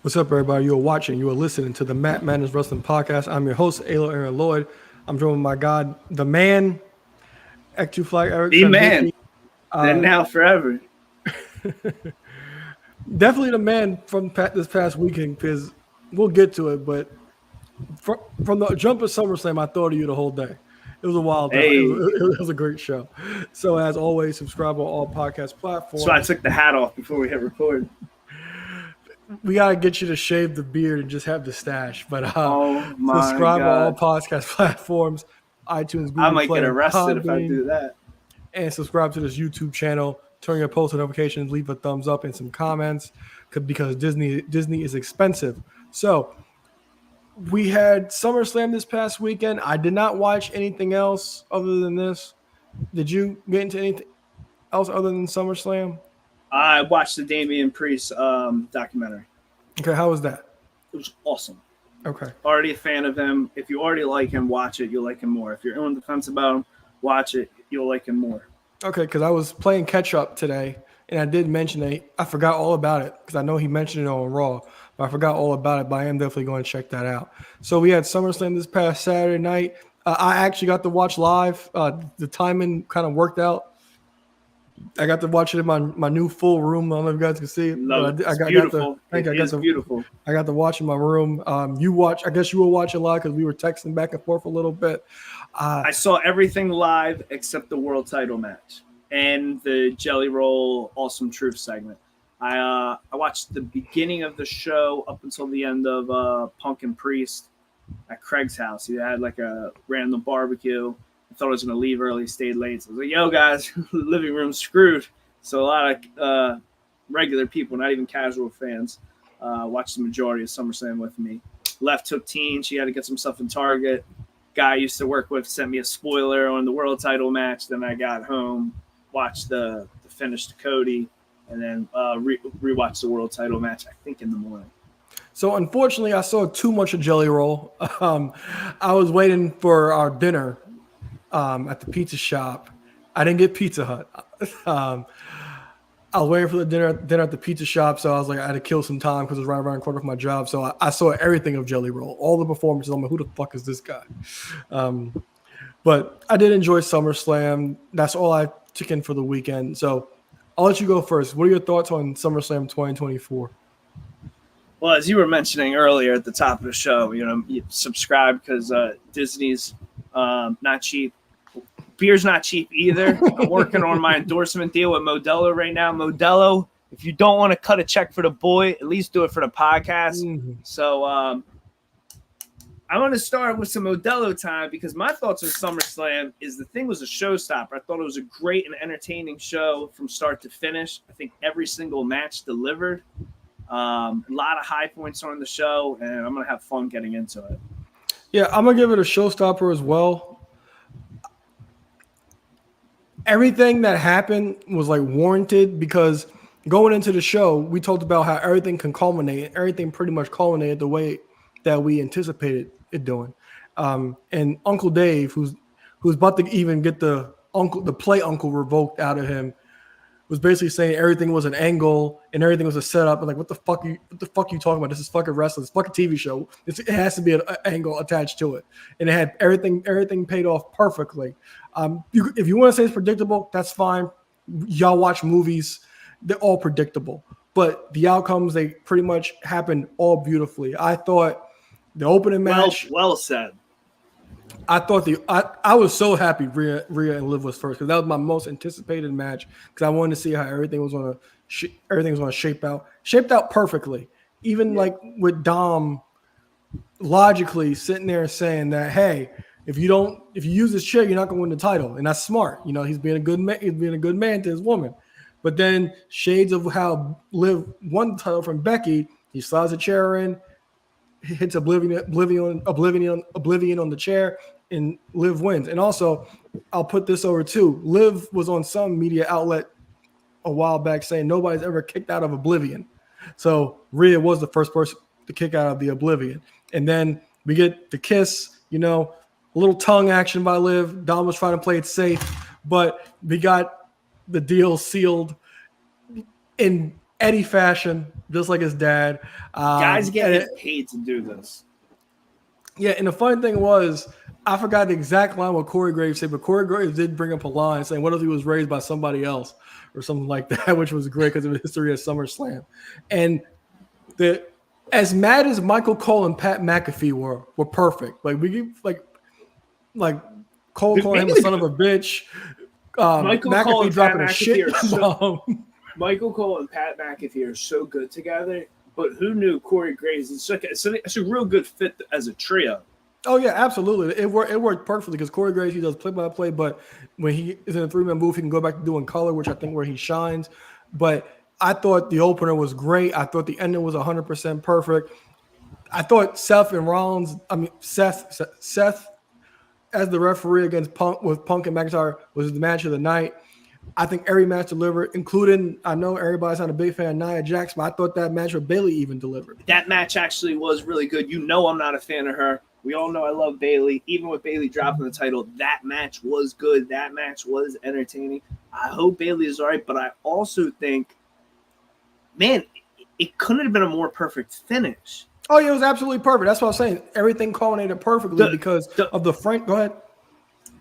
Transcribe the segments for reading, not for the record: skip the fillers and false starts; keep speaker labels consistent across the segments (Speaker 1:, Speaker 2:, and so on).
Speaker 1: What's up, everybody? You are listening to the Matt Madness Wrestling Podcast. I'm your host, Alo Aaron Lloyd. I'm joined by my God, the man, X2 Flag Eric
Speaker 2: The man.
Speaker 1: Trembicki.
Speaker 2: Then now forever.
Speaker 1: Definitely the man from this past weekend, because we'll get to it. But from the jump of SummerSlam, I thought of you the whole day. It was a wild day.
Speaker 2: Hey.
Speaker 1: It was a great show. So as always, subscribe on all podcast platforms.
Speaker 2: So I took the hat off before we hit record.
Speaker 1: We gotta get you to shave the beard and just have the stash. But
Speaker 2: subscribe
Speaker 1: on all podcast platforms, iTunes, Google
Speaker 2: I might
Speaker 1: Play,
Speaker 2: get arrested if I
Speaker 1: Podbean,
Speaker 2: do that.
Speaker 1: and subscribe to this YouTube channel. Turn your post notifications, leave a thumbs up and some comments, because Disney is expensive. So we had SummerSlam this past weekend. I did not watch anything else other than this. Did you get into anything else other than SummerSlam?
Speaker 2: I watched the Damian Priest documentary.
Speaker 1: Okay, how was that?
Speaker 2: It was awesome.
Speaker 1: Okay.
Speaker 2: Already a fan of him. If you already like him, watch it. You'll like him more. If you're on the fence about him, watch it. You'll like him more.
Speaker 1: Okay, because I was playing catch up today, and I did mention it. I forgot all about it because I know he mentioned it on Raw, but I forgot all about it. But I am definitely going to check that out. So we had SummerSlam this past Saturday night. I actually got to watch live. The timing kind of worked out. I got to watch it in my new full room. I don't know if you guys can see it.
Speaker 2: It's beautiful. Beautiful.
Speaker 1: I got to watch in my room. I guess you were watching live because we were texting back and forth a little bit.
Speaker 2: I saw everything live except the world title match and the Jelly Roll Awesome Truth segment. I watched the beginning of the show up until the end of Punk and Priest at Craig's house. He had like a random barbecue. I thought I was going to leave early, stayed late. So I was like, yo, guys, living room's screwed. So a lot of regular people, not even casual fans, watched the majority of SummerSlam with me. Left, took Teen. She had to get some stuff in Target. Guy I used to work with sent me a spoiler on the world title match. Then I got home, watched the finish to Cody, and then rewatched the world title match, I think, in the morning.
Speaker 1: So unfortunately, I saw too much of Jelly Roll. I was waiting for our dinner at the pizza shop. I didn't get Pizza Hut. I was waiting for the dinner at the pizza shop, so I was like, I had to kill some time because it was right around the corner from my job. So I saw everything of Jelly Roll, all the performances. I'm like, who the fuck is this guy? But I did enjoy SummerSlam. That's all I took in for the weekend. So I'll let you go first. What are your thoughts on SummerSlam 2024?
Speaker 2: Well, as you were mentioning earlier at the top of the show, you subscribe because Disney's not cheap. Beer's not cheap either. I'm working on my endorsement deal with Modelo right now. Modelo, if you don't want to cut a check for the boy, at least do it for the podcast. Mm-hmm. So I'm going to start with some Modelo time because my thoughts on SummerSlam is the thing was a showstopper. I thought it was a great and entertaining show from start to finish. I think every single match delivered. A lot of high points on the show, and I'm going to have fun getting into it.
Speaker 1: Yeah, I'm going to give it a showstopper as well. Everything that happened was like warranted because going into the show, we talked about how everything can culminate. Everything pretty much culminated the way that we anticipated it doing. And Uncle Dave, who's about to even get the play uncle revoked out of him, was basically saying everything was an angle and everything was a setup. And like, what the fuck are you talking about? This is fucking wrestling. It's fucking TV show. It has to be an angle attached to it. And it had everything paid off perfectly. If you want to say it's predictable, that's fine. Y'all watch movies. They're all predictable. But the outcomes, they pretty much happened all beautifully. I thought the opening match.
Speaker 2: Well said.
Speaker 1: I thought I was so happy Rhea and Liv was first because that was my most anticipated match because I wanted to see how everything was going to shape out perfectly. Even like with Dom logically sitting there saying that, hey, if you use this chair, you're not going to win the title, and that's smart. He's being a good man. He's being a good man to his woman. But then shades of how Liv won the title from Becky, he slides a chair in, hits Oblivion on the chair, and Liv wins. And also, I'll put this over too. Liv was on some media outlet a while back saying nobody's ever kicked out of Oblivion. So Rhea was the first person to kick out of the Oblivion. And then we get the kiss, a little tongue action by Liv. Dom was trying to play it safe, but we got the deal sealed. And Eddie fashion, just like his dad.
Speaker 2: Guys
Speaker 1: And
Speaker 2: getting paid to do this.
Speaker 1: yeah, and the funny thing was, I forgot the exact line what Corey Graves said, but Corey Graves did bring up a line saying, "What if he was raised by somebody else?" or something like that, which was great because of the history of SummerSlam. And the as mad as Michael Cole and Pat McAfee were perfect. Like Cole calling him a son of a bitch.
Speaker 2: Michael Cole
Speaker 1: McAfee
Speaker 2: and
Speaker 1: dropping
Speaker 2: Pat
Speaker 1: a
Speaker 2: McAfee
Speaker 1: shit
Speaker 2: are
Speaker 1: bomb.
Speaker 2: Michael Cole and Pat McAfee are so good together. But who knew Corey Graves? It's a real good fit as a trio.
Speaker 1: Oh yeah, absolutely. It worked perfectly because Corey Graves, he does play by play, but when he is in a 3-man booth, he can go back to doing color, which I think where he shines. But I thought the opener was great. I thought the ending was 100% perfect. I thought Seth as the referee against Punk with Punk and McIntyre was the match of the night. I think every match delivered, including, I know everybody's not a big fan of Nia Jax, but I thought that match with Bayley even delivered.
Speaker 2: That match actually was really good. You know I'm not a fan of her. We all know I love Bayley. Even with Bayley dropping the title, that match was good. That match was entertaining. I hope Bayley is all right, but I also think, man, it couldn't have been a more perfect finish.
Speaker 1: Oh, yeah, it was absolutely perfect. That's what I was saying. Everything culminated perfectly because of the Frank. Go ahead.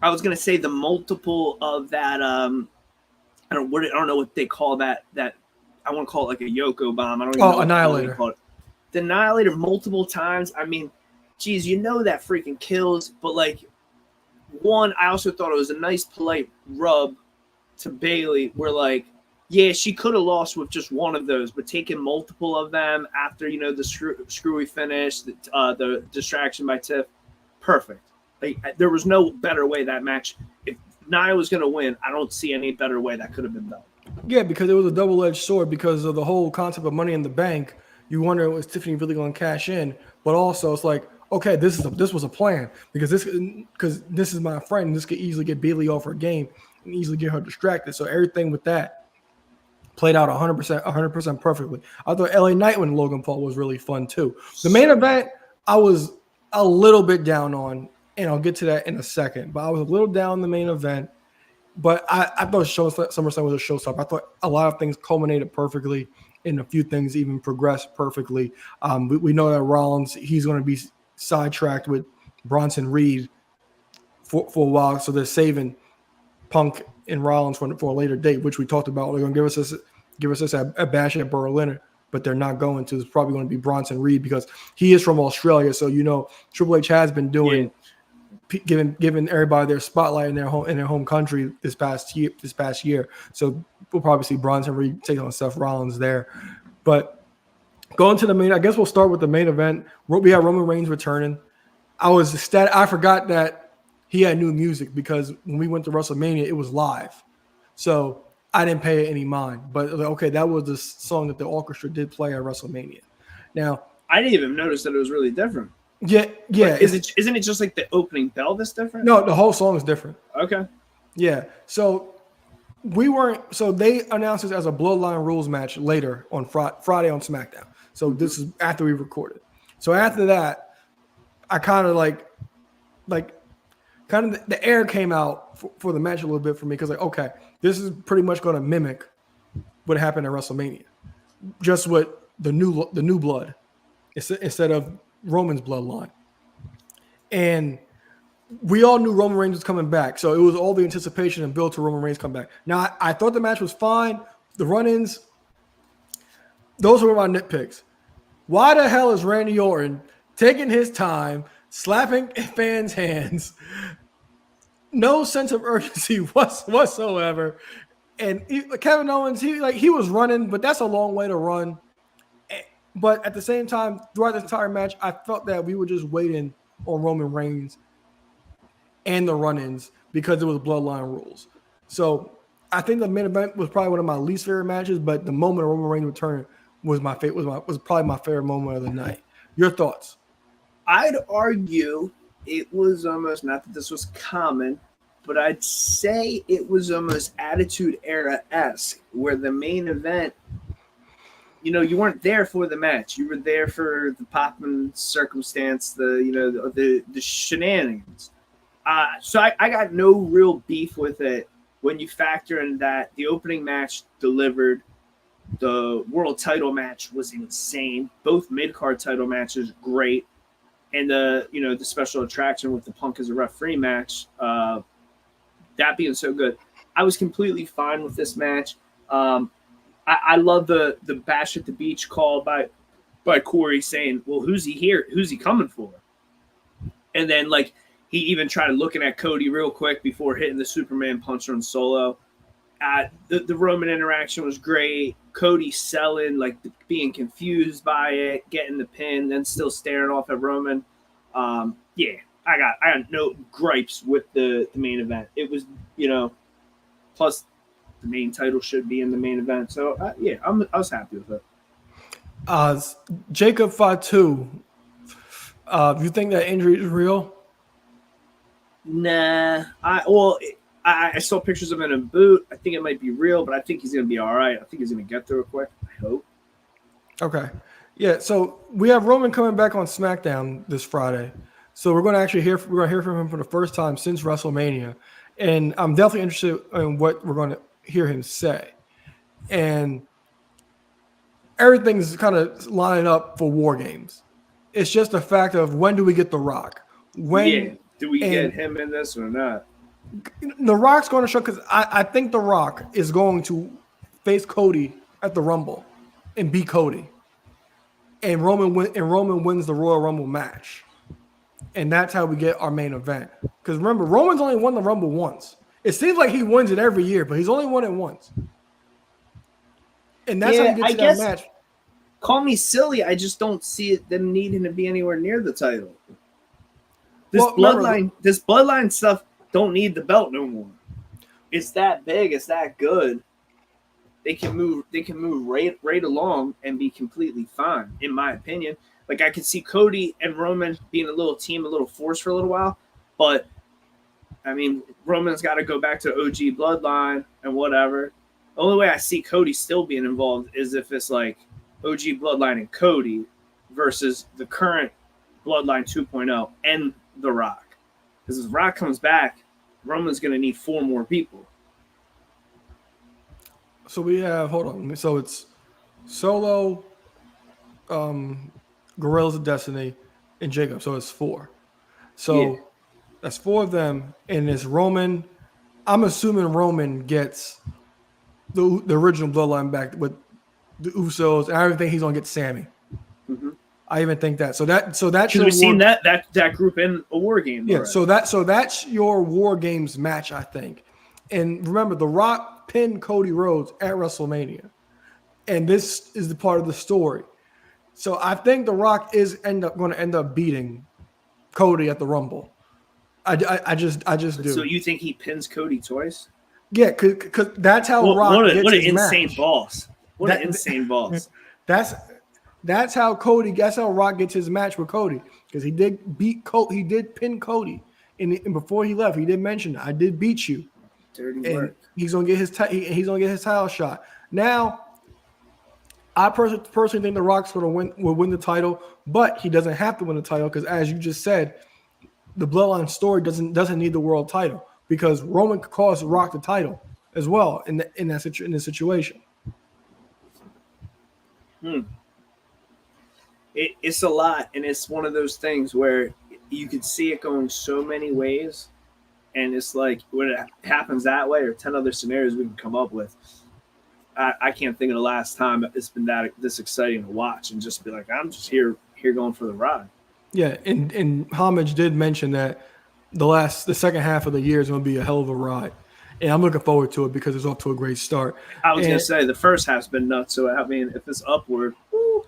Speaker 2: I was going to say the multiple of that. I don't know what they call that. I want to call it like a Yoko bomb. I don't even know what
Speaker 1: Annihilator.
Speaker 2: They call it. The Annihilator multiple times. I mean, geez, you know that freaking kills. But like, one, I also thought it was a nice polite rub to Bayley, where like, yeah, she could have lost with just one of those, but taking multiple of them after the screwy finish, the distraction by Tiff, perfect. Like, there was no better way that match. If Nia was going to win, I don't see any better way that could have been done.
Speaker 1: Yeah, because it was a double-edged sword because of the whole concept of Money in the Bank. You wonder, was Tiffany really going to cash in? But also, it's like, okay, this was a plan because this is my friend. This could easily get Bayley off her game and easily get her distracted. So everything with that played out 100% perfectly. I thought LA Knight when Logan Paul was really fun too. The main event, I was a little bit down on, and I'll get to that in a second. But I was a little down on the main event. But I thought SummerSlam was a showstopper. I thought a lot of things culminated perfectly, and a few things even progressed perfectly. We know that Rollins, he's going to be sidetracked with Bronson Reed for a while, so they're saving Punk and Rollins for a later date, which we talked about. They're going to give us this a bash at Berlin, but they're not going to. It's probably going to be Bronson Reed because he is from Australia. So Triple H has been doing. Yeah. Giving everybody their spotlight in their home country this past year. So we'll probably see Bronson Reed take on Seth Rollins there. But going to the main, I guess we'll start with the main event. We have Roman Reigns returning. I forgot that he had new music because when we went to WrestleMania, it was live. So I didn't pay it any mind. But okay, that was the song that the orchestra did play at WrestleMania. Now
Speaker 2: I didn't even notice that it was really different.
Speaker 1: Yeah.
Speaker 2: Isn't it just like the opening bell that's different?
Speaker 1: No, the whole song is different.
Speaker 2: Okay.
Speaker 1: Yeah. So they announced this as a Bloodline rules match later on Friday on SmackDown. So this is after we recorded. So after that, I kind of the air came out for the match a little bit for me because okay, this is pretty much going to mimic what happened at WrestleMania, just with the new blood instead of Roman's bloodline. And we all knew Roman Reigns was coming back. So it was all the anticipation and build to Roman Reigns come back. Now, I thought the match was fine. The run-ins, those were my nitpicks. Why the hell is Randy Orton taking his time, slapping fans' hands? No sense of urgency whatsoever. And Kevin Owens, he was running, but that's a long way to run. But at the same time, throughout the entire match, I felt that we were just waiting on Roman Reigns and the run-ins because it was Bloodline rules. So I think the main event was probably one of my least favorite matches, but the moment of Roman Reigns returning was was probably my favorite moment of the night. Your thoughts?
Speaker 2: I'd argue it was almost, not that this was common, but I'd say it was almost Attitude Era-esque, where the main event, you weren't there for the match. You were there for the popping circumstance, the shenanigans. So I got no real beef with it when you factor in that the opening match delivered. The world title match was insane. Both mid-card title matches, great. And the special attraction with the Punk as a referee match, that being so good, I was completely fine with this match. I love the bash at the beach call by Corey saying, "Well, who's he here? Who's he coming for?" And then he even tried looking at Cody real quick before hitting the Superman punch on Solo. The Roman interaction was great. Cody selling, being confused by it, getting the pin, then still staring off at Roman. I got no gripes with the main event. It was, plus the main title should be in the main event. So I was happy with it.
Speaker 1: Jacob Fatu, you think that injury is real?
Speaker 2: Nah, I saw pictures of him in a boot. I think it might be real, but I think he's going to be all right. I think he's going to get through it quick. I hope.
Speaker 1: Okay. Yeah, so we have Roman coming back on SmackDown this Friday. So we're going to hear from him for the first time since WrestleMania. And I'm definitely interested in what we're going to hear him say. And everything's kind of lining up for War Games. It's just a fact of when do we get The Rock?
Speaker 2: Do we get him in this or not?
Speaker 1: The Rock's going to show, because I think The Rock is going to face Cody at the Rumble and beat Cody, and Roman wins the Royal Rumble match, and that's how we get our main event. Because remember, Roman's only won the Rumble once. It seems like he wins it every year, but he's only won it once, and that's how you get to that match.
Speaker 2: Call me silly, I just don't see them needing to be anywhere near the title. This bloodline stuff don't need the belt no more. It's that big. It's that good. They can move right along and be completely fine, in my opinion. I could see Cody and Roman being a little team, a little force for a little while, but I mean, Roman's got to go back to OG Bloodline and whatever. The only way I see Cody still being involved is if it's OG Bloodline and Cody versus the current Bloodline 2.0 and The Rock. Because as Rock comes back, Roman's going to need 4 more people.
Speaker 1: So we have, so it's Solo, Guerrillas of Destiny, and Jacob. So it's 4. So that's 4 of them, and it's Roman. I'm assuming Roman gets the original Bloodline back with the Usos, and I even think he's gonna get Sammy.
Speaker 2: Mm-hmm.
Speaker 1: I even think that. So that's your.
Speaker 2: We've seen that group in a War Game.
Speaker 1: Yeah. Already. So that's your War Games match, I think. And remember, The Rock pinned Cody Rhodes at WrestleMania, and this is the part of the story. So I think The Rock is going to end up beating Cody at the Rumble. I just do.
Speaker 2: So you think he pins Cody twice?
Speaker 1: Yeah, because that's how Rock gets his
Speaker 2: insane
Speaker 1: match.
Speaker 2: Boss! What an insane boss!
Speaker 1: That's how Cody. That's how Rock gets his match with Cody, because he did beat Cody. He did pin Cody, and before he left, he did mention, "I did beat you."
Speaker 2: Dirty work.
Speaker 1: He's gonna get his title shot. Now, I personally think The Rock's will win the title, but he doesn't have to win the title because, as you just said, the Bloodline story doesn't need the world title, because Roman could cost Rock the title as well in this situation.
Speaker 2: It's a lot, and it's one of those things where you could see it going so many ways, and it's like when it happens that way, or 10 other scenarios we can come up with. I can't think of the last time it's been this exciting to watch and just be like, I'm just here going for the ride.
Speaker 1: Yeah, and Homage did mention that the second half of the year is going to be a hell of a ride, and I'm looking forward to it because it's off to a great start.
Speaker 2: I was going to say the first half's been nuts, so I mean, if it's upward, woo.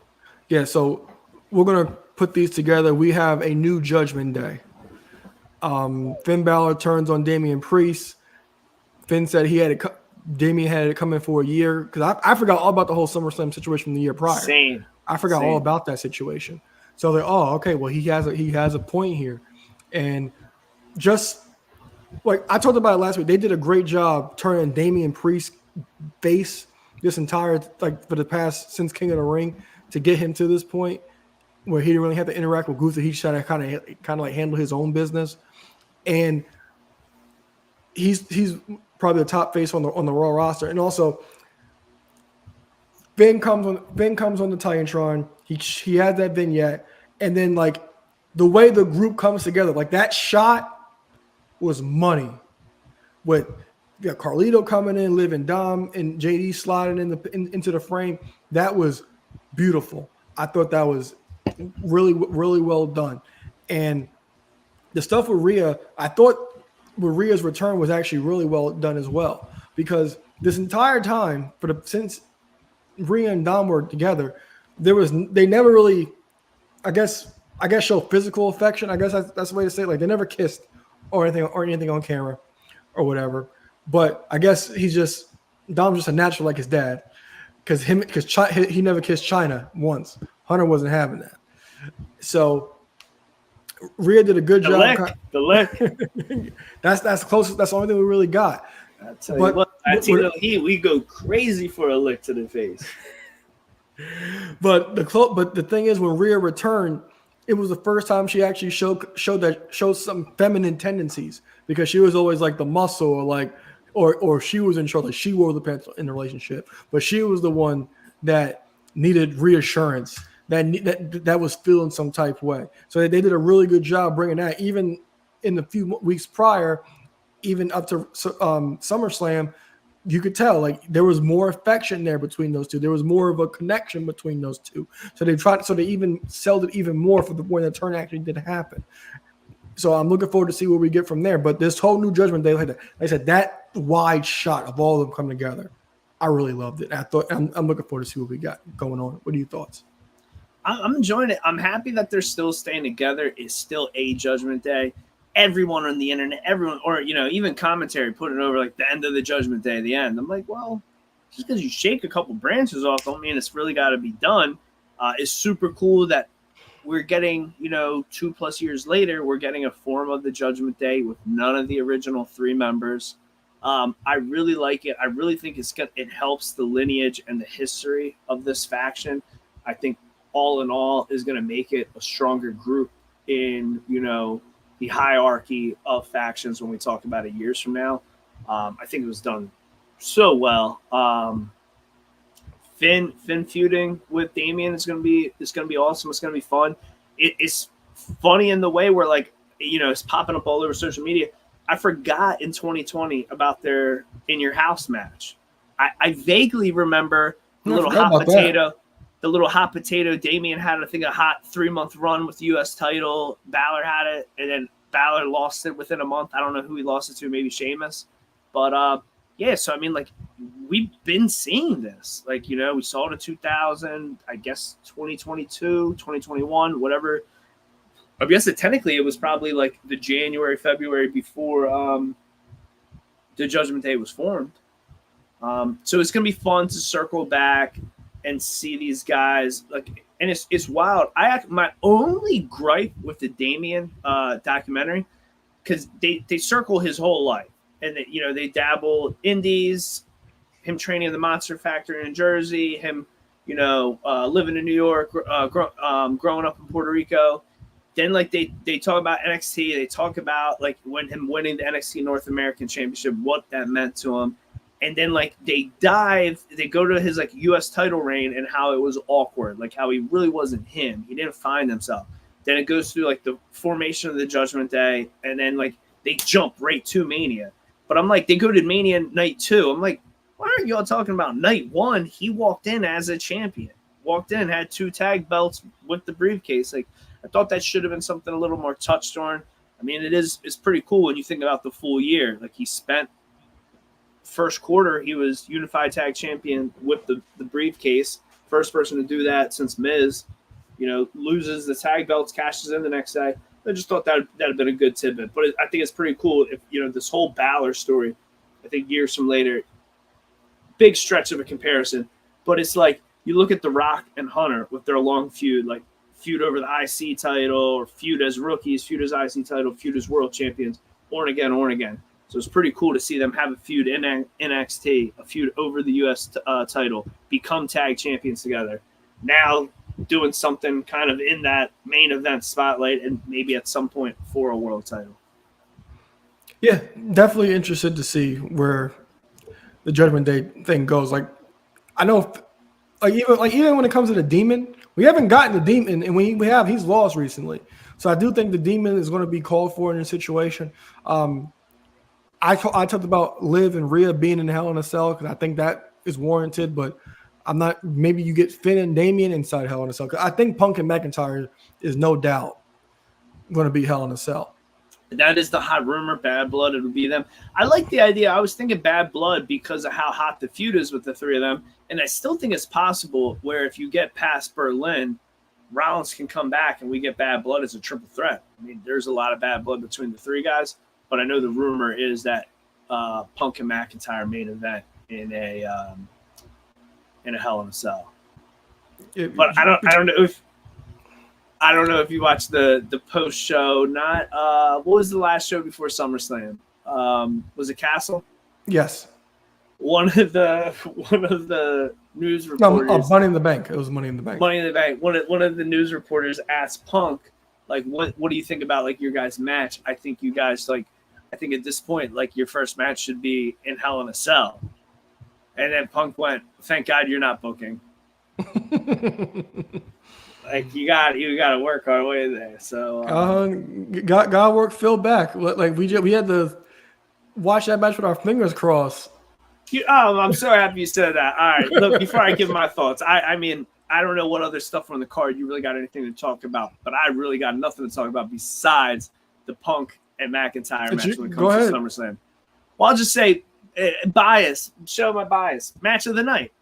Speaker 1: Yeah. So we're going to put these together. We have a new Judgment Day. Finn Balor turns on Damian Priest. Finn said Damian had it coming for a year, because I forgot all about the whole SummerSlam situation from the year prior.
Speaker 2: Same.
Speaker 1: I forgot all about that situation. So they're, okay, well, he has a point here. And just like I talked about it last week, they did a great job turning Damian Priest face this entire, for the past, since King of the Ring, to get him to this point where he didn't really have to interact with Gunther. He just had to kind of handle his own business. And he's probably the top face on the Raw roster. And also, Finn comes on the Titantron. He has that vignette, and then like the way the group comes together, like that shot was money. With Carlito coming in, Liv and Dom, and JD sliding into the frame, that was beautiful. I thought that was really, really well done. And the stuff with Rhea, I thought with Rhea's return was actually really well done as well. Because this entire time, since Rhea and Dom were together, they never really, I guess show physical affection. I guess that's the way to say it. Like they never kissed or anything on camera or whatever. But I guess Dom's just a natural like his dad. Because he never kissed China once. Hunter wasn't having that. So Rhea did a good job.
Speaker 2: The lick.
Speaker 1: That's closest. That's the only thing we really got.
Speaker 2: I tell you what, at Team Heat, we go crazy for a lick to the face.
Speaker 1: But the thing is, when Rhea returned, it was the first time she actually showed some feminine tendencies, because she was always like the muscle or she was in charge. Like she wore the pants in the relationship, but she was the one that needed reassurance, that was feeling some type way. So they did a really good job bringing that. Even in the few weeks prior, even up to SummerSlam, you could tell like there was more affection there between those two. There was more of a connection between those two. So they even sold it even more for when the turn actually did happen. So I'm looking forward to see what we get from there. But this whole new Judgment Day, like I said, that wide shot of all of them coming together, I really loved it. I'm looking forward to see what we got going on. What are your thoughts?
Speaker 2: I'm enjoying it. I'm happy that they're still staying together. It's still a Judgment Day. Everyone on the internet, even commentary put it over like the end of the Judgment Day, the end. I'm like, well, just because you shake a couple branches off don't mean it's really got to be done. It's super cool that we're getting, 2+ years later, we're getting a form of the Judgment Day with none of the original 3 members. I really like it. I really think it helps the lineage and the history of this faction. I think all in all is going to make it a stronger group in, the hierarchy of factions when we talk about it years from now. I think it was done so well. Finn feuding with Damian is going to be awesome. It's going to be fun. It's funny in the way where it's popping up all over social media. I forgot in 2020 about their In Your House match. I vaguely remember the little hot potato. Damian had, I think, a hot 3-month run with the U.S. title. Balor had it, and then Balor lost it within a month. I don't know who he lost it to, maybe Sheamus. But, so, I mean, we've been seeing this. We saw it in 2000, I guess 2022, 2021, whatever. I guess technically it was probably the January, February before the Judgment Day was formed. So it's going to be fun to circle back and see these guys and it's wild. My only gripe with the Damian documentary, because they circle his whole life, and they dabble indies, him training in the Monster Factory in Jersey, him living in New York, growing up in Puerto Rico. Then they talk about NXT, they talk about when him winning the NXT North American Championship, what that meant to him. And then they go to his U.S. title reign and how it was awkward, how he really wasn't him. He didn't find himself. Then it goes through the formation of the Judgment Day, and then they jump right to Mania. But I'm they go to Mania night 2. I'm why aren't y'all talking about night 1? He walked in as a champion, had 2 tag belts with the briefcase. I thought that should have been something a little more touched on. I mean, it's pretty cool when you think about the full year. He spent first quarter, he was unified tag champion with the briefcase. First person to do that since Miz, loses the tag belts, cashes in the next day. I just thought that'd have been a good tidbit. But I think it's pretty cool if, this whole Balor story, I think years from later, big stretch of a comparison. But it's you look at The Rock and Hunter with their long feud, feud over the IC title, or feud as rookies, feud as IC title, feud as world champions, on again. So it's pretty cool to see them have a feud in NXT, a feud over the U.S. title, become tag champions together. Now doing something kind of in that main event spotlight, and maybe at some point for a world title.
Speaker 1: Yeah, definitely interested to see where the Judgment Day thing goes. I know Even when it comes to the Demon, we haven't gotten the Demon, and he's lost recently. So I do think the Demon is going to be called for in a situation. I talked about Liv and Rhea being in Hell in a Cell because I think that is warranted, but I'm not. Maybe you get Finn and Damian inside Hell in a Cell. I think Punk and McIntyre is no doubt going to be Hell in a Cell.
Speaker 2: That is the hot rumor. Bad Blood, it would be them. I like the idea. I was thinking Bad Blood because of how hot the feud is with the three of them. And I still think it's possible where if you get past Berlin, Rollins can come back and we get Bad Blood as a triple threat. I mean, there's a lot of bad blood between the three guys, but I know the rumor is that Punk and McIntyre main event in a Hell in a Cell. But I don't know if you watched the post show. Not what was the last show before SummerSlam? Was it Castle?
Speaker 1: Yes.
Speaker 2: One of the news reporters.
Speaker 1: No, Money in the Bank. It was Money in the Bank.
Speaker 2: Money in the Bank. One of the news reporters asked Punk, like, what do you think about like your guys' match? I think you guys I think at this point, like your first match should be in Hell in a Cell. And then Punk went, "Thank God you're not booking." Like you got to work our way there. So
Speaker 1: God work Phil back. Like we had to watch that match with our fingers crossed.
Speaker 2: I'm so happy you said that. All right, look, before I give my thoughts, I mean, I don't know what other stuff on the card you really got anything to talk about, but I really got nothing to talk about besides the Punk and McIntyre match when it comes to SummerSlam. Well, I'll just say bias. Show my bias. Match of the night.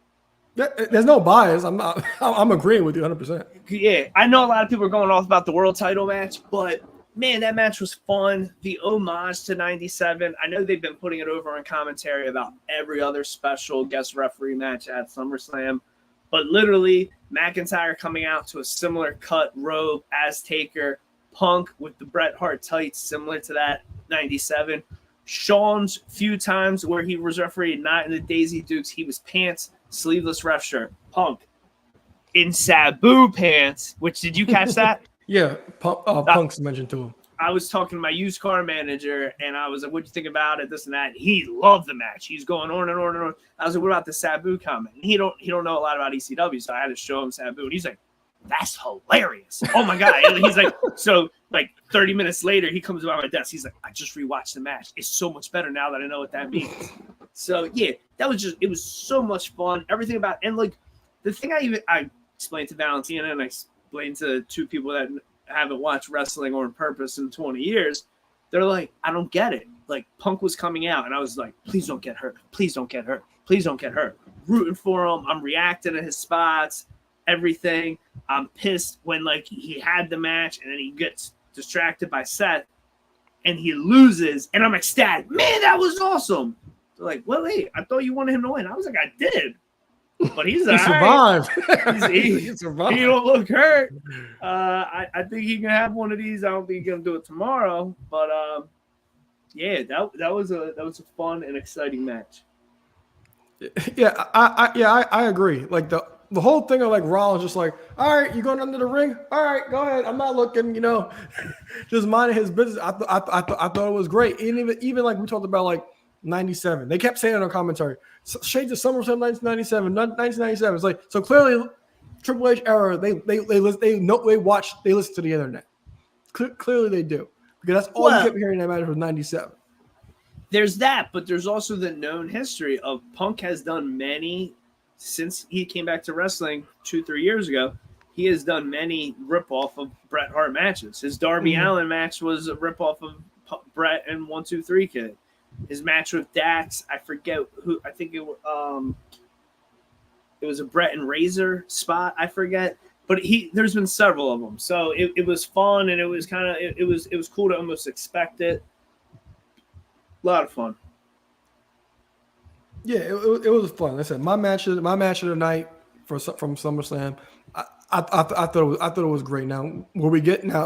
Speaker 1: There's no bias. I'm agreeing with you 100%.
Speaker 2: Yeah, I know a lot of people are going off about the world title match, but man, that match was fun. The homage to 97. I know they've been putting it over on commentary about every other special guest referee match at SummerSlam, but literally McIntyre coming out to a similar cut robe as Taker, Punk with the Bret Hart tights similar to that 97. Shawn's few times where he was refereed not in the Daisy Dukes, he was pants, sleeveless ref shirt. Punk in Sabu pants, which did you catch that?
Speaker 1: Yeah, Punk's mentioned to him.
Speaker 2: I was talking to my used car manager, and I was like, "What'd you think about it? This and that." He loved the match. He's going on and on and on. I was like, "What about the Sabu comment?" And he don't know a lot about ECW, so I had to show him Sabu, and he's like, "That's hilarious! Oh my god!" And he's like, so like 30 minutes later, he comes by my desk. He's like, "I just rewatched the match. It's so much better now that I know what that means." So yeah, it was so much fun. Everything about, and like the thing I explained to Valentina, and I explained to two people that haven't watched wrestling or on purpose in 20 years, they're like, "I don't get it." Like Punk was coming out, and I was like, "Please don't get hurt. Please don't get hurt. Please don't get hurt." Rooting for him. I'm reacting to his spots, everything. I'm pissed when like he had the match, and then he gets distracted by Seth, and he loses, and I'm ecstatic. Man, that was awesome. They're like, "Well, wait, I thought you wanted him to win." I was like, "I did." But he
Speaker 1: survived.
Speaker 2: Right.
Speaker 1: He survived.
Speaker 2: He don't look hurt. I think he can have one of these. I don't think he's gonna do it tomorrow. But yeah, that was a fun and exciting match.
Speaker 1: Yeah, I agree. Like the whole thing of like Rollins just like, "All right, you going under the ring? All right, go ahead. I'm not looking. Just minding his business." I thought it was great. And even like we talked about like 97. They kept saying it on commentary. Shades of SummerSlam 1997. It's like, so clearly Triple H era, they listen to the internet. Clearly they do. Because that's all you kept hearing in that match was 97.
Speaker 2: There's that, but there's also the known history of Punk has done many since he came back to wrestling 2-3 years ago. He has done many rip-off of Bret Hart matches. His Darby Allin match was a rip-off of Bret and 1-2-3 Kid. His match with Dax, I forget who. I think it was a Bret and Razor spot. I forget, but there's been several of them. So it was fun, and it was kind of it was cool to almost expect it. A lot of fun.
Speaker 1: Yeah, it was fun. Like I said, my match of the night from SummerSlam. I thought it was great. Now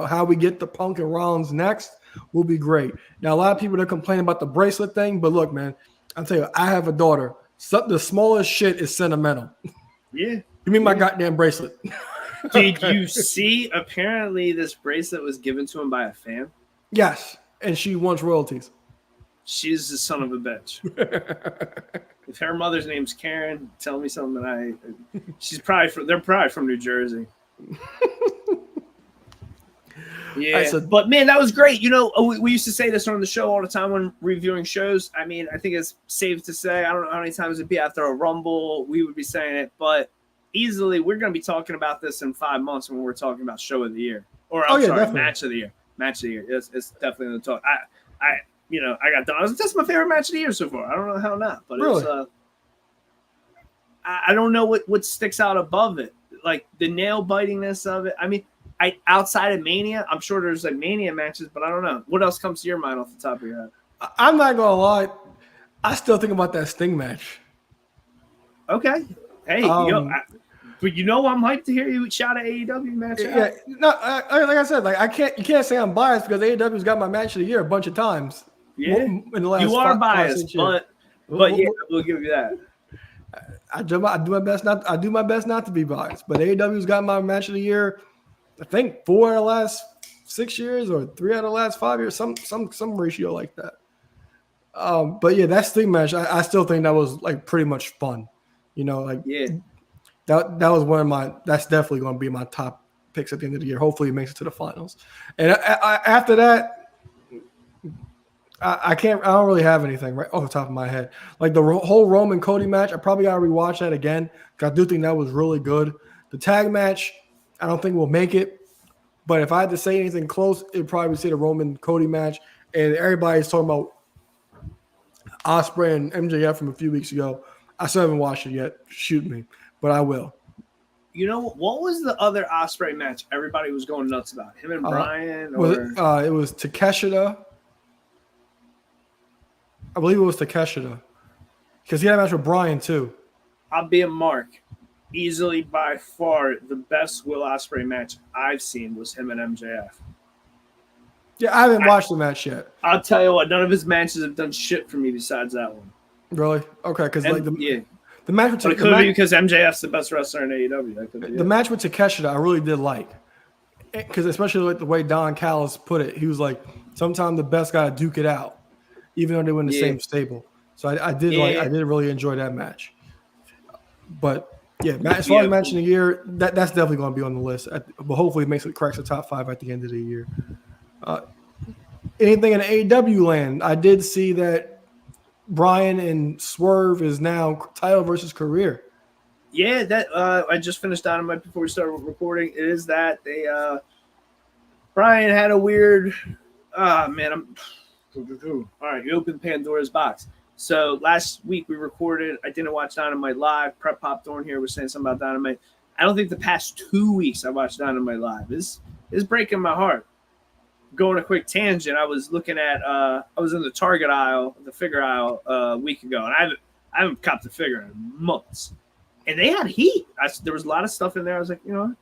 Speaker 1: how we get the Punk and Rollins next will be great. Now a lot of people are complaining about the bracelet thing, but look, man, I'll tell you, I have a daughter. The smallest shit is sentimental.
Speaker 2: Yeah,
Speaker 1: give me my goddamn bracelet.
Speaker 2: Did you see? Apparently, this bracelet was given to him by a fan.
Speaker 1: Yes, and she wants royalties.
Speaker 2: She's the son of a bitch. If her mother's name's Karen, tell me something they're probably from New Jersey. Yeah,
Speaker 1: Right, so,
Speaker 2: but man, that was great. You know, we used to say this on the show all the time when reviewing shows. I mean, I think it's safe to say, I don't know how many times it'd be after a Rumble, we would be saying it, but easily we're going to be talking about this in 5 months when we're talking about show of the year. Or,
Speaker 1: definitely.
Speaker 2: match of the year. Match of the year. It's definitely the talk. I got done. That's my favorite match of the year so far. I don't know how not, but
Speaker 1: really?
Speaker 2: it's I don't know what sticks out above it. Like the nail bitingness of it. I mean, outside of Mania, I'm sure there's like Mania matches, but I don't know. What else comes to your mind off the top of your head?
Speaker 1: I'm not gonna lie, I still think about that Sting match.
Speaker 2: Okay. Hey, I'm hyped to hear you shout at AEW match.
Speaker 1: Yeah, no, like I said, like you can't say I'm biased because AEW's got my match of the year a bunch of times.
Speaker 2: Yeah,
Speaker 1: in the last
Speaker 2: you are
Speaker 1: 5,
Speaker 2: biased, but yeah, we'll give you that.
Speaker 1: I do my best not to be biased, but AEW's got my match of the year. I think 4 out of the last 6 years or 3 out of the last 5 years, some ratio like that. But yeah, that Sting match, I still think that was like pretty much fun. You know, like that was one of my. That's definitely going to be my top picks at the end of the year. Hopefully, it makes it to the finals. And after that, I can't. I don't really have anything right off the top of my head. Like the whole Roman Cody match, I probably got to rewatch that again because I do think that was really good. The tag match, I don't think we'll make it. But if I had to say anything close, it'd probably say the Roman Cody match. And everybody's talking about Ospreay and MJF from a few weeks ago. I still haven't watched it yet. Shoot me, but I will.
Speaker 2: You know what was the other Ospreay match everybody was going nuts about? Him and Bryan,
Speaker 1: or it was Takeshita. I believe it was Takeshita because he had a match with Bryan too.
Speaker 2: I'll be a mark. Easily by far the best Will Ospreay match I've seen was him and MJF.
Speaker 1: Yeah, I haven't watched the match yet.
Speaker 2: I'll tell you what, none of his matches have done shit for me besides that one.
Speaker 1: Really? Okay, because like the match with
Speaker 2: it could be because MJF's the best wrestler in AEW.
Speaker 1: The match with Takeshita I really did like, because especially like the way Don Callis put it, he was like, sometimes the best gotta duke it out, even though they were in the same stable. So I did really enjoy that match. But yeah, as far as match of the year, that's definitely going to be on the list. But hopefully, it cracks the top 5 at the end of the year. Anything in AEW land? I did see that Bryan and Swerve is now title versus career.
Speaker 2: Yeah, that I just finished Dynamite before we started recording. It is that they Bryan had a weird. All right, you opened Pandora's box. So last week we recorded. I didn't watch Dynamite live. Prep Pop Thorn here was saying something about Dynamite. I don't think the past 2 weeks I watched Dynamite live. It's breaking my heart. Going a quick tangent. I was looking at. I was in the Target aisle, the figure aisle, a week ago, and I haven't copped the figure in months. And they had heat. There was a lot of stuff in there. I was like, you know what?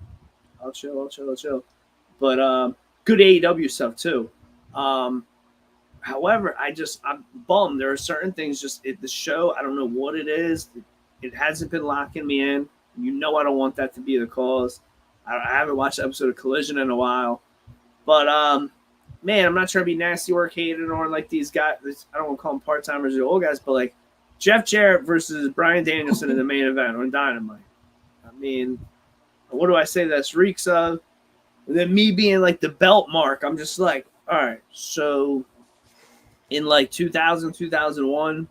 Speaker 2: I'll chill. But good AEW stuff too. However, I'm bummed. There are certain things the show, I don't know what it is. It hasn't been locking me in. You know I don't want that to be the cause. I haven't watched an episode of Collision in a while. But, man, I'm not trying to be nasty or hated on like these guys. I don't want to call them part-timers or old guys, but like Jeff Jarrett versus Bryan Danielson in the main event on Dynamite. I mean, what do I say that's reeks of? And then me being like the belt mark, I'm just like, all right, so in like 2000, 2001,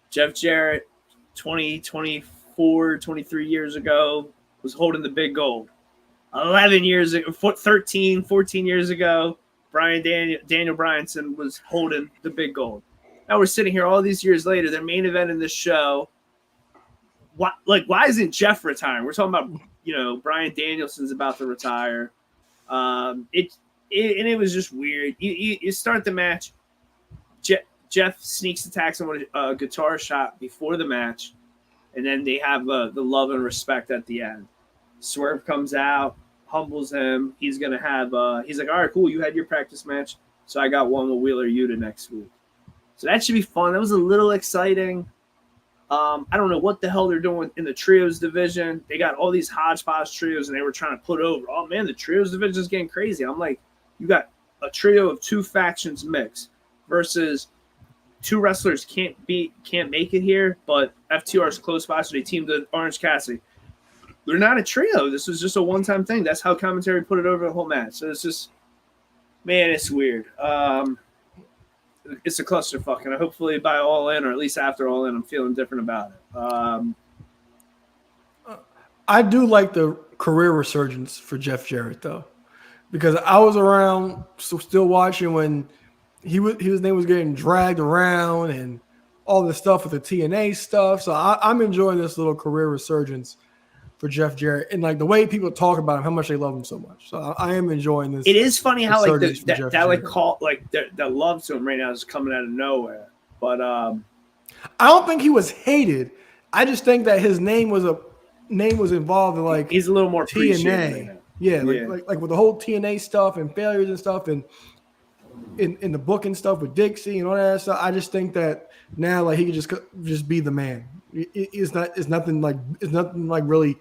Speaker 2: Jeff Jarrett, 23 years ago, was holding the big gold. 11 years ago, 14 years ago, Daniel Bryanson was holding the big gold. Now we're sitting here all these years later, their main event in this show. Why isn't Jeff retiring? We're talking about, Bryan Danielson's about to retire. It was just weird. You start the match. Jeff sneaks attacks him with a guitar shot before the match, and then they have the love and respect at the end. Swerve comes out, humbles him. He's gonna have. He's like, all right, cool. You had your practice match, so I got one with Wheeler Yuta next week. So that should be fun. That was a little exciting. I don't know what the hell they're doing in the trios division. They got all these hodgepodge trios, and they were trying to put over. Oh man, the trios division is getting crazy. I'm like, you got a trio of 2 factions mix versus two wrestlers can't make it here, but FTR is close by, so they teamed with Orange Cassidy. They're not a trio. This was just a one-time thing. That's how commentary put it over the whole match. So it's just, man, it's weird. It's a clusterfuck, and hopefully by All In, or at least after All In, I'm feeling different about it.
Speaker 1: I do like the career resurgence for Jeff Jarrett, though, because I was around, still watching when his name was getting dragged around and all this stuff with the TNA stuff. So I'm enjoying this little career resurgence for Jeff Jarrett, and like the way people talk about him, how much they love him so much. So I am enjoying this.
Speaker 2: It is funny how like
Speaker 1: that
Speaker 2: that love to him right now is coming out of nowhere. But
Speaker 1: I don't think he was hated. I just think that his name was involved in like
Speaker 2: he's a little more
Speaker 1: TNA. Right, yeah, like with the whole TNA stuff and failures and stuff, and in the book and stuff with Dixie and all that stuff. I just think that now like he could just be the man. It's nothing like really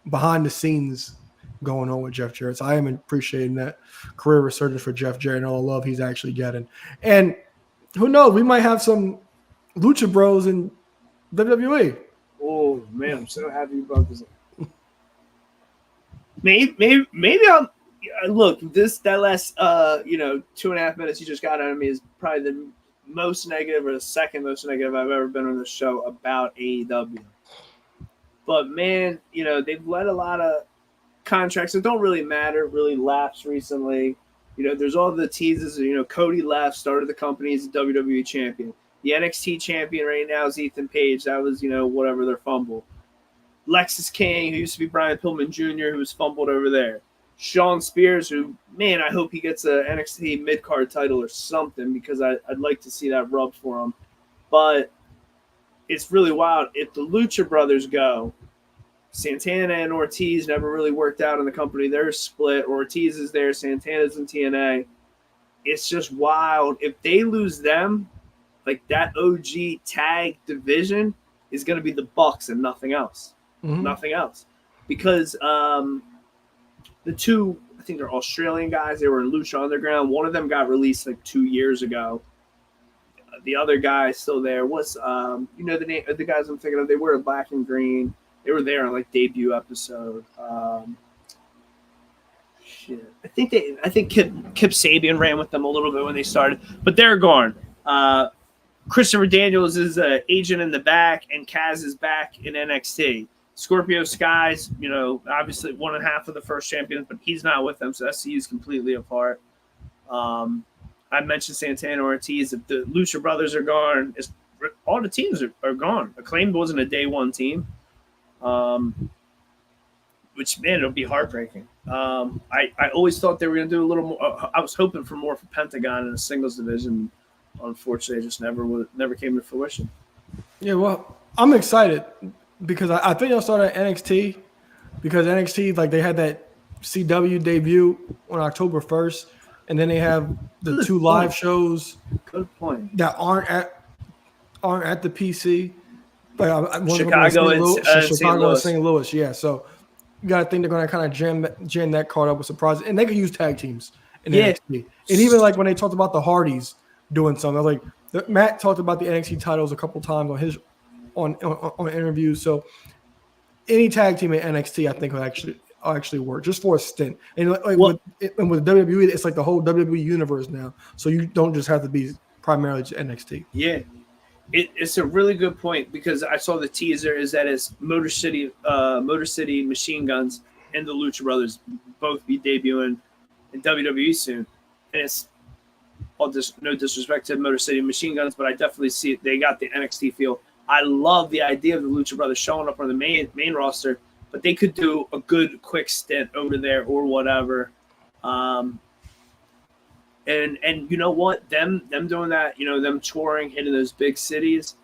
Speaker 1: behind the scenes going on with Jeff Jarrett. So I am appreciating that career resurgence for Jeff Jarrett and all the love he's actually getting. And who knows, we might have some Lucha Bros in WWE.
Speaker 2: Oh man, I'm so happy you brought this up. Maybe I'll look. That last 2.5 minutes you just got out of me is probably the most negative or the second most negative I've ever been on the show about AEW. But man, they've let a lot of contracts that don't really matter really lapse recently. There's all the teases. Cody left, started the company as a WWE champion. The NXT champion right now is Ethan Page. That was, whatever, their fumble. Lexus King, who used to be Brian Pillman Jr., who was fumbled over there. Sean Spears, who, man, I hope he gets a NXT mid-card title or something, because I'd like to see that rub for him. But it's really wild. If the Lucha Brothers go, Santana and Ortiz never really worked out in the company. They're split. Ortiz is there. Santana's in TNA. It's just wild. If they lose them, like that OG tag division is going to be the Bucks and nothing else. Mm-hmm. Nothing else. Because the two, I think they're Australian guys. They were in Lucha Underground. One of them got released like 2 years ago. The other guy is still there. What's the name of the guys I'm thinking of? They wear black and green. They were there on like debut episode. I think Kip Sabian ran with them a little bit when they started, but they're gone. Christopher Daniels is an agent in the back, and Kaz is back in NXT. Scorpio Skies, obviously 1.5 of the first champions, but he's not with them, so SCU is completely apart. I mentioned Santana Ortiz. If the Lucha Brothers are gone, all the teams are gone. Acclaimed wasn't a day one team, which, man, it'll be heartbreaking. I always thought they were going to do a little more. I was hoping for more for Pentagon in the singles division. Unfortunately, it just never came to fruition.
Speaker 1: Yeah, well, I'm excited because I think they'll start at NXT, because NXT, like, they had that CW debut on October 1st, and then they have the two live shows.
Speaker 2: Good point.
Speaker 1: That aren't at the PC. Like
Speaker 2: Chicago and
Speaker 1: St. Louis. Yeah, so you got to think they're going to kind of jam that card up with surprises, and they could use tag teams in NXT. And even like when they talked about the Hardys doing something, like Matt talked about the NXT titles a couple times on his on interviews. So any tag team in NXT, I think, will actually work just for a stint. And with WWE, it's like the whole WWE universe now. So you don't just have to be primarily just NXT.
Speaker 2: Yeah. It's a really good point, because I saw the teaser is that it's Motor City Machine Guns and the Lucha Brothers both be debuting in WWE soon. And it's no disrespect to Motor City Machine Guns, but I definitely see it. They got the NXT feel. I love the idea of the Lucha Brothers showing up on the main roster, but they could do a good quick stint over there or whatever. And you know what? Them doing that, them touring, hitting those big cities,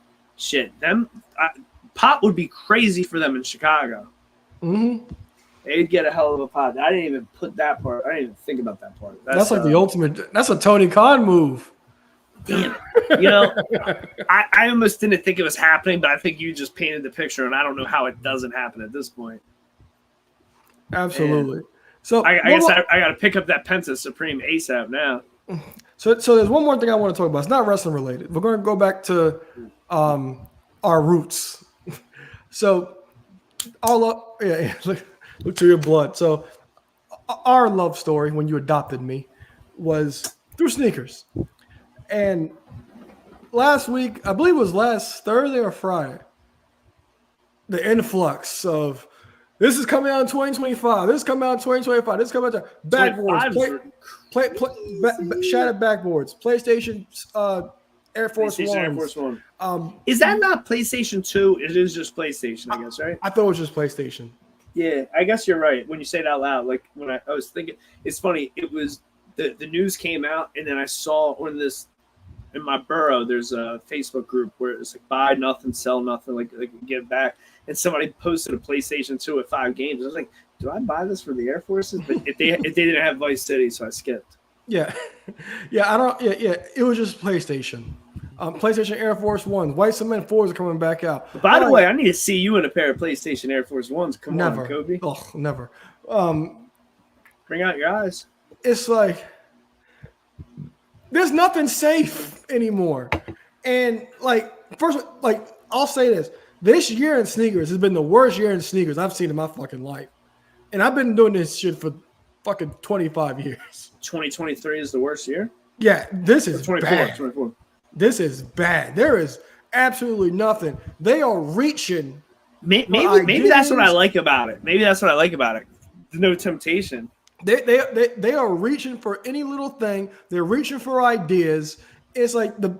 Speaker 2: pop would be crazy for them in Chicago.
Speaker 1: Mm-hmm.
Speaker 2: They'd get a hell of a pop. I didn't even put that part. I didn't even think about that part.
Speaker 1: That's like the ultimate. That's a Tony Khan move.
Speaker 2: Damn. I almost didn't think it was happening, but I think you just painted the picture, and I don't know how it doesn't happen at this point.
Speaker 1: Absolutely. So
Speaker 2: I guess I got to pick up that Penta Supreme ASAP now.
Speaker 1: So there's one more thing I want to talk about. It's not wrestling related. We're going to go back to our roots. So all up, yeah, look to your blood. So our love story when you adopted me was through sneakers. And last week, I believe it was last Thursday or Friday, the influx of this is coming out in 2025. This is coming out in 2025. This is coming out backboards, shattered backboards, PlayStation Air Force One.
Speaker 2: Is that not PlayStation 2? It is just PlayStation, I guess, right?
Speaker 1: I thought it was just PlayStation.
Speaker 2: Yeah, I guess you're right. When you say it out loud, like when I was thinking, it's funny. It was the news came out, and then I saw on this in my borough. There's a Facebook group where it's like buy nothing, sell nothing, like give back. And somebody posted a PlayStation 2 at 5 games. I was like, do I buy this for the Air Forces? But if they didn't have Vice City, so I skipped.
Speaker 1: Yeah, yeah, I don't. Yeah. It was just PlayStation. PlayStation Air Force One, White Cement 4s are coming back out.
Speaker 2: But by the way, I need to see you in a pair of PlayStation Air Force Ones. Come on, Kobe.
Speaker 1: Oh, never.
Speaker 2: Bring out your eyes.
Speaker 1: It's like there's nothing safe anymore. And like first, like I'll say this year in sneakers has been the worst year in sneakers I've seen in my fucking life. And I've been doing this shit for fucking 25 years.
Speaker 2: 2023 is the worst year?
Speaker 1: Yeah, this is
Speaker 2: 24.
Speaker 1: This is bad. There is absolutely nothing. They are reaching.
Speaker 2: Maybe that's what I like about it. There's no temptation.
Speaker 1: They are reaching for any little thing. They're reaching for ideas. It's like the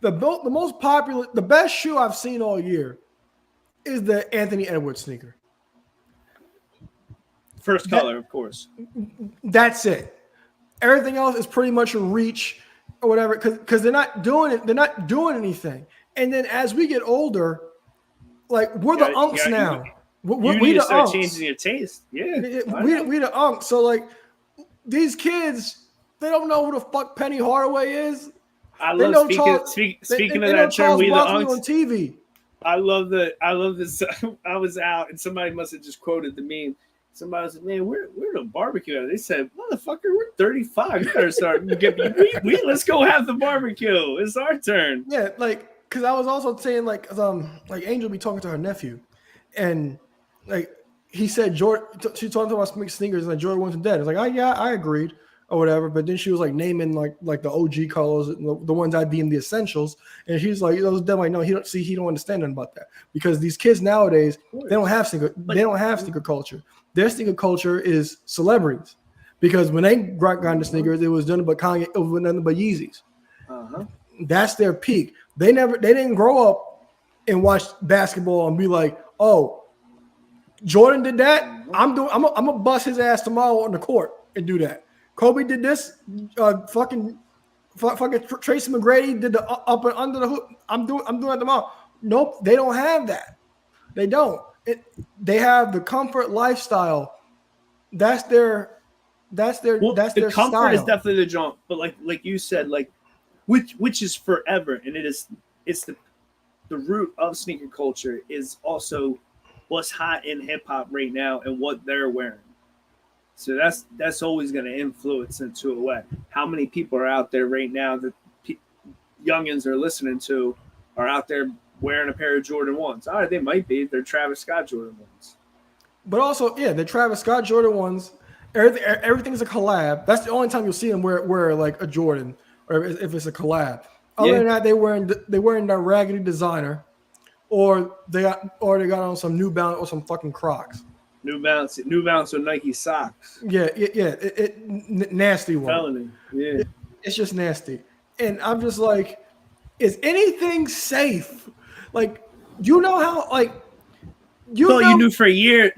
Speaker 1: most popular, the best shoe I've seen all year is the Anthony Edwards sneaker.
Speaker 2: First color, of course.
Speaker 1: That's it. Everything else is pretty much a reach or whatever because they're not doing it. They're not doing anything. And then as we get older, like we're the unks now.
Speaker 2: You need to start changing your taste. Yeah,
Speaker 1: we the unks. So like these kids, they don't know who the fuck Penny Hardaway is.
Speaker 2: I love speaking of that term. We the unks
Speaker 1: on TV.
Speaker 2: I love this. I was out and somebody must have just quoted the meme. Somebody said, "Man, we're the barbecue." They said, "Motherfucker, we're 35. You better start. Let's go have the barbecue. It's our turn."
Speaker 1: Yeah, like because I was also saying like Angel be talking to her nephew, and like he said, Jordan. She talking about sneakers and like Jordan wasn't dead. It's like, oh yeah, I agreed or whatever. But then she was like naming like the OG colors, the ones I deem the essentials, and she's like, those dead. Like, no, he don't understand nothing about that because these kids nowadays they don't have sneaker culture. Their sneaker culture is celebrities, because when they got into sneakers, it was nothing but Kanye, it was nothing but Yeezys. That's their peak. They didn't grow up and watch basketball and be like, oh, Jordan did that. I'm gonna bust his ass tomorrow on the court and do that. Kobe did this. Fucking Tracy McGrady did the up and under the hoop. I'm doing it tomorrow. Nope, they don't have that. They don't. They have the comfort lifestyle. That's their
Speaker 2: comfort
Speaker 1: style.
Speaker 2: Is definitely the jump, but like you said, like which is forever, and it's the root of sneaker culture is also what's hot in hip hop right now and what they're wearing. So that's always going to influence into a way. How many people are out there right now that youngins are listening to are out there wearing a pair of Jordan 1s? All right, they might be. They're Travis Scott Jordan 1s.
Speaker 1: But also, yeah, the Travis Scott Jordan 1s, everything's a collab. That's the only time you'll see them wear like a Jordan, or if it's a collab. Other than that, they wearing that raggedy designer, or they got on some New Balance or some fucking Crocs.
Speaker 2: New Balance with Nike socks.
Speaker 1: Yeah, nasty one.
Speaker 2: Felony. Yeah,
Speaker 1: it's just nasty, and I'm just like, is anything safe? Like, you know how you knew
Speaker 2: for years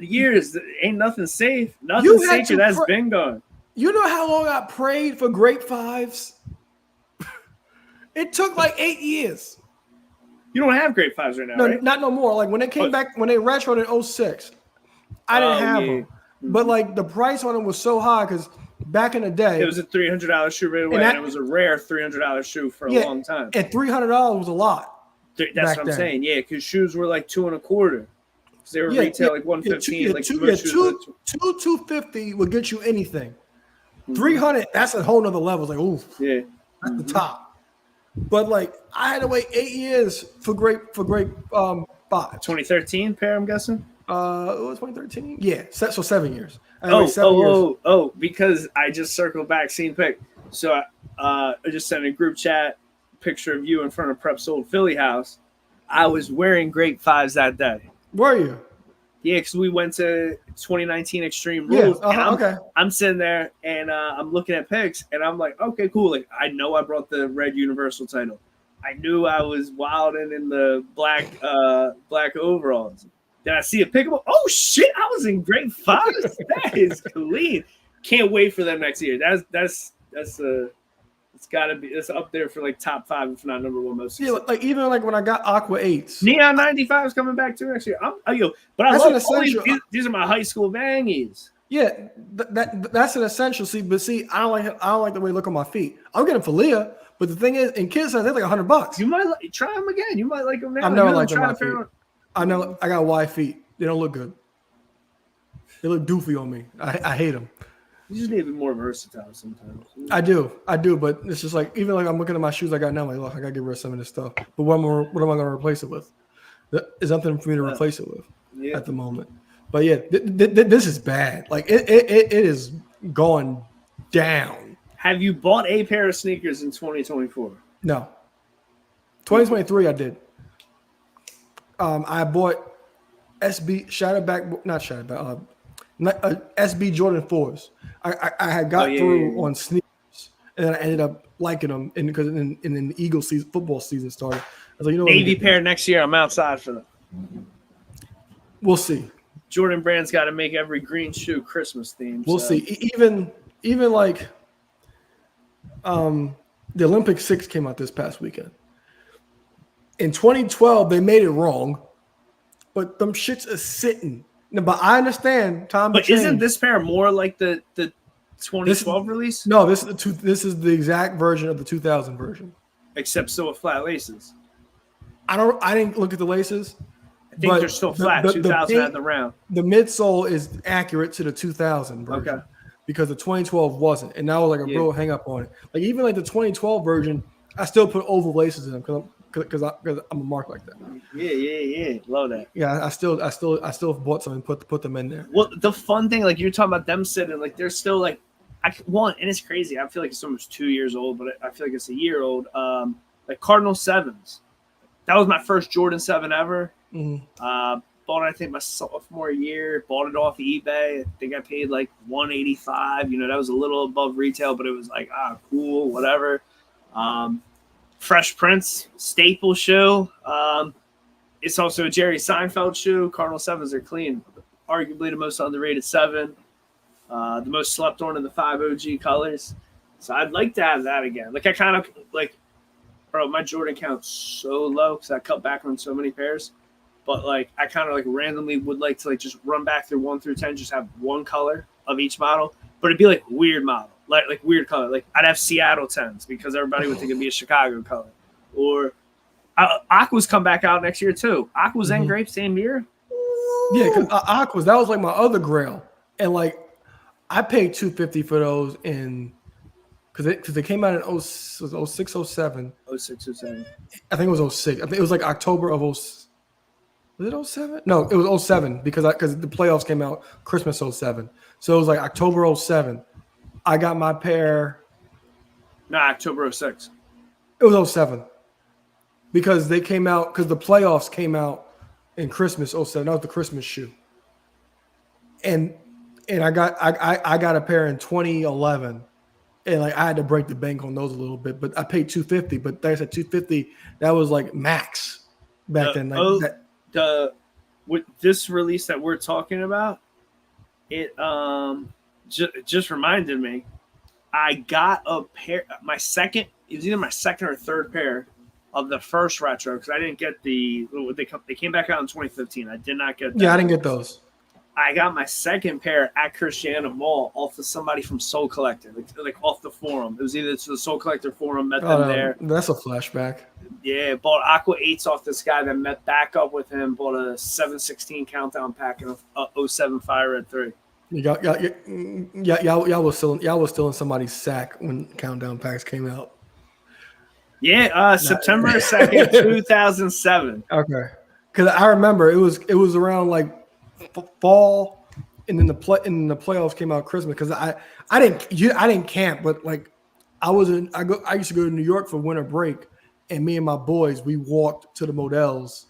Speaker 2: ain't nothing safe. Nothing safer. That's been gone.
Speaker 1: You know how long I prayed for Grape 5s? It took like 8 years.
Speaker 2: You don't have Grape 5s right now, right?
Speaker 1: Not no more. Like when they came back, when they retroed in 06, I didn't have them. But like the price on them was so high because back in the day,
Speaker 2: it was a $300 shoe right away, and it was a rare $300 shoe for a long time.
Speaker 1: And $300 was a lot.
Speaker 2: That's what I'm saying. Yeah, because shoes were like $225. They were retail like $115. Like
Speaker 1: $250 would get you anything. 300, that's a whole nother level. It's like, ooh,
Speaker 2: Yeah.
Speaker 1: that's the top. But like, I had to wait 8 years for great vibes.
Speaker 2: 2013 pair, I'm guessing.
Speaker 1: It was 2013. Yeah, so 7 years. I had to wait 7 years.
Speaker 2: Because I just circled back, seen pic. So I just sent a group chat picture of you in front of Prep's old Philly house. I was wearing great fives that day.
Speaker 1: Were you?
Speaker 2: Yeah, because we went to 2019 Extreme Rules.
Speaker 1: Yeah,
Speaker 2: and I'm sitting there and I'm looking at pics and I'm like, okay, cool. Like, I know I brought the red Universal title. I knew I was wilding in the black overalls. Then I see a pic of, oh shit, I was in great fives. That is clean. Can't wait for them next year. That's it's gotta be, it's up there for like top 5, if not number 1 most.
Speaker 1: Yeah, like even like when I got Aqua 8s.
Speaker 2: Neon 95 is coming back too next year. But I love these are my high school bangies.
Speaker 1: Yeah, that's an essential. See, I don't like the way they look on my feet. I'll get them for Leah, but the thing is, in kids' size, they're like $100.
Speaker 2: You might try them again. You might like them now.
Speaker 1: I've never liked them on my feet. I got wide feet. They don't look good. They look doofy on me. I hate them.
Speaker 2: You just need to be more versatile sometimes.
Speaker 1: I do, but it's just like, even like I'm looking at my shoes I got now, I'm like, look, I gotta get rid of some of this stuff. But what am I gonna replace it with? There's nothing for me to replace it with at the moment. But yeah, this is bad. Like it is going down.
Speaker 2: Have you bought a pair of sneakers in 2024?
Speaker 1: No. 2023 I did. I bought SB Jordan 4s. I had got through on sneakers, and then I ended up liking them, because in the Eagle season, football season started. I was like, you know what?
Speaker 2: Navy pair next year. I'm outside for them.
Speaker 1: We'll see.
Speaker 2: Jordan Brand's got to make every green shoe Christmas themed.
Speaker 1: We'll see. Even like the Olympic 6 came out this past weekend. In 2012, they made it wrong, but them shits are sitting. No, but I understand time.
Speaker 2: But isn't this pair more like the 2012 release?
Speaker 1: No, this is the exact version of the 2000 version,
Speaker 2: except still with flat laces.
Speaker 1: I didn't look at the laces.
Speaker 2: I think they're still flat. 2000 had the round.
Speaker 1: The midsole is accurate to the 2000 version. Okay. Because the 2012 wasn't, and that was like a real hang up on it. Like even like the 2012 version, I still put oval laces in them because I'm a mark like that.
Speaker 2: Yeah. Love that.
Speaker 1: Yeah, I still bought some and put them in there.
Speaker 2: Well, the fun thing, like you're talking about them sitting, like they're still like, and it's crazy. I feel like it's almost 2 years old, but I feel like it's a year old. Like Cardinal 7s. That was my first Jordan 7 ever. Mm-hmm. Bought it, I think, my sophomore year. Bought it off EBay. I think I paid like $185. That was a little above retail, but it was like, cool, whatever. Fresh Prince staple shoe. It's also a Jerry Seinfeld shoe. Cardinal 7s are clean. Arguably the most underrated 7. The most slept on in the 5 OG colors. So I'd like to have that again. Like I kind of like, bro, my Jordan count's so low because I cut back on so many pairs. But like I kind of like randomly would like to like just run back through 1 through 10, just have one color of each model, but it'd be like weird model, like weird color. Like I'd have Seattle 10s because everybody would think it'd be a Chicago color. Or Aqua's come back out next year too. Aqua's and Grape same year.
Speaker 1: Yeah, because Aqua's, that was like my other grail, and like I paid $250 for those because they came out in 06, 07.
Speaker 2: 06, 07.
Speaker 1: I think it was 06. I think it was like October of 06. Was it 07? No, it was 07 because the playoffs came out Christmas 07. So it was like October 07. I got my pair.
Speaker 2: No, October 06.
Speaker 1: It was 07 because they came out because the playoffs came out in Christmas 07. That was the Christmas shoe. And I got a pair in 2011, and like I had to break the bank on those a little bit, but I paid $250. But like I said, $250 that was like max back then. Like
Speaker 2: with this release that we're talking about, it just reminded me. I got a pair. It was either my second or third pair of the first retro because I didn't get they came back out in 2015. I did not get that.
Speaker 1: Yeah, I didn't get those.
Speaker 2: I got my second pair at Christiana Mall off of somebody from Soul Collector, like off the forum. It was either to the Soul Collector forum, met them there.
Speaker 1: That's a flashback.
Speaker 2: Yeah, bought Aqua 8s off this guy, then met back up with him, bought a 7/16 countdown pack and a 07 Fire Red 3.
Speaker 1: Y'all was still in somebody's sack when Countdown Packs came out.
Speaker 2: Yeah, September 2nd, 2007.
Speaker 1: Okay, because I remember it was around like fall, and then the playoffs came out Christmas. Because I didn't camp, but like I used to go to New York for winter break, and me and my boys we walked to the Models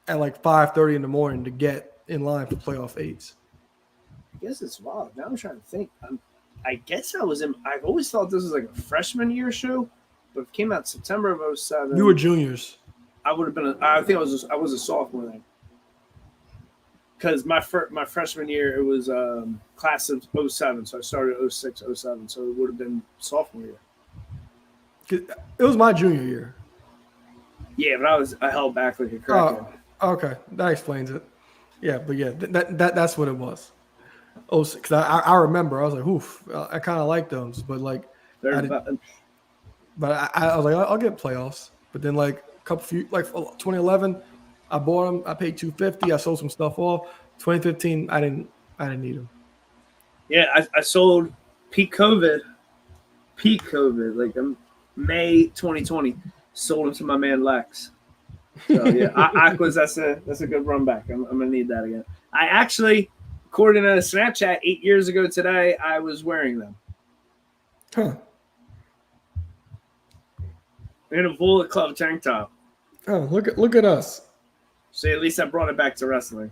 Speaker 1: at like 5:30 in the morning to get in line for playoff eights.
Speaker 2: I guess it's wild. Now I'm trying to think. I guess I've always thought this was like a freshman year show, but it came out September of 07.
Speaker 1: You were juniors.
Speaker 2: I would have been. I think I was a sophomore then. Because my freshman year it was class of 07, so I started 06, 07, so it would have been sophomore year.
Speaker 1: It was my junior year.
Speaker 2: Yeah, but I held back like a crackhead.
Speaker 1: Oh, okay, that explains it. Yeah, but yeah, that's what it was. Oh, because I remember I was like, oof, I kind of like those, but like, I was like, I'll get playoffs. But then like a couple few, like 2011, I bought them. I paid $250. I sold some stuff off. 2015, I didn't need them.
Speaker 2: Yeah, I sold peak COVID, like May 2020. Sold them to my man Lex. So yeah, Aquas. That's a good run back. I'm gonna need that again. I actually, according to Snapchat, 8 years ago today, I was wearing them.
Speaker 1: Huh.
Speaker 2: In a Bullet Club tank top.
Speaker 1: Oh, look at us.
Speaker 2: So at least I brought it back to wrestling.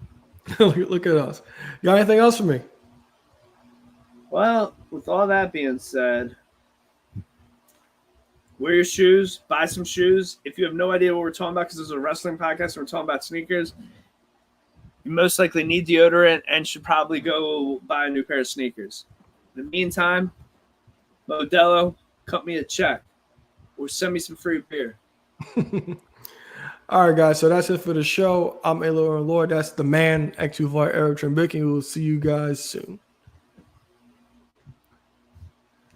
Speaker 1: Look at us. You got anything else for me?
Speaker 2: Well, with all that being said, wear your shoes, buy some shoes. If you have no idea what we're talking about, because this is a wrestling podcast and we're talking about sneakers, you most likely need deodorant and should probably go buy a new pair of sneakers. In the meantime, Modelo, cut me a check or send me some free beer.
Speaker 1: All right, guys. So that's it for the show. I'm Aloy Lord. That's the man, X2 Eric Trimbicki. We'll see you guys soon.